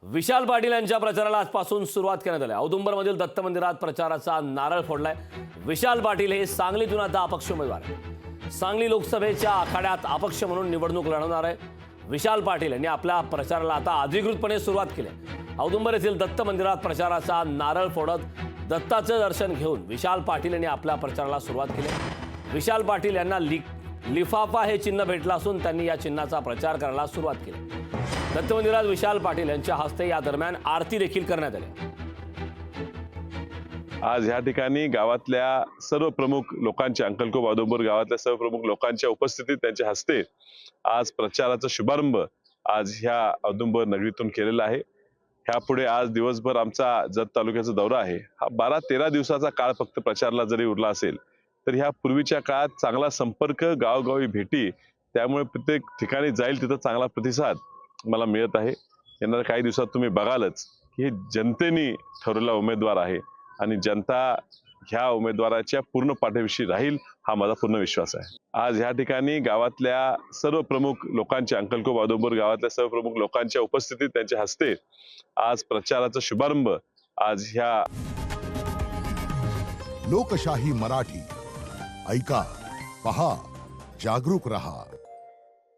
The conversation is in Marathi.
विशाल पाटील यांच्या प्रचाराला आजपासून सुरुवात करण्यात आली। औदुंबरमधील दत्त मंदिरात प्रचाराचा नारळ फोडलाय। विशाल पाटील हे सांगलीतून आता अपक्ष उमेदवार आहेत। सांगली लोकसभेच्या आखाड्यात अपक्ष म्हणून निवडणूक लढवणार आहे विशाल पाटील यांनी आपल्या प्रचाराला आता अधिकृतपणे सुरुवात केली आहे। औदुंबर येथील दत्त मंदिरात प्रचाराचा नारळ फोडत दत्ताचे दर्शन घेऊन विशाल पाटील यांनी आपल्या प्रचाराला सुरुवात केली। विशाल पाटील यांना लिफाफा हे चिन्ह भेटलं असून त्यांनी या चिन्हाचा प्रचार करायला सुरुवात केली। दत्त मंदिरात विशाल पाटील यांच्या हस्ते या दरम्यान आरती देखील करण्यात आली। आज या ठिकाणी गावातल्या सर्व प्रमुख लोकांच्या अंकलकोप औदुंबर गावातल्या सर्व प्रमुख लोकांच्या उपस्थितीत त्यांच्या हस्ते आज प्रचाराचा शुभारंभ आज ह्या औदुंबर नगरीतून केलेला आहे। ह्यापुढे आज दिवसभर आमचा जत तालुक्याचा दौरा आहे। हा 12-13 दिवसाचा काळ फक्त प्रचाराला जरी उरला असेल तर ह्या पूर्वीच्या काळात चांगला संपर्क, गावगावी भेटी, त्यामुळे प्रत्येक ठिकाणी जाईल तिथं चांगला प्रतिसाद मला मिळत आहे। येणाऱ्या काही दिवसात तुम्ही बघालच की हे जनतेने ठरवलेला उमेदवार आहे आणि जनता ह्या उमेदवाराच्या पूर्ण पाठीशी राहील हा माझा पूर्ण विश्वास आहे। आज ह्या ठिकाणी गावातल्या सर्व प्रमुख लोकांच्या अंकलकोप औदुंबर गावातल्या सर्व प्रमुख लोकांच्या उपस्थितीत त्यांच्या हस्ते आज प्रचाराचा शुभारंभ आज ह्या लोकशाही मराठी ऐका, पहा, जागरूक रहा।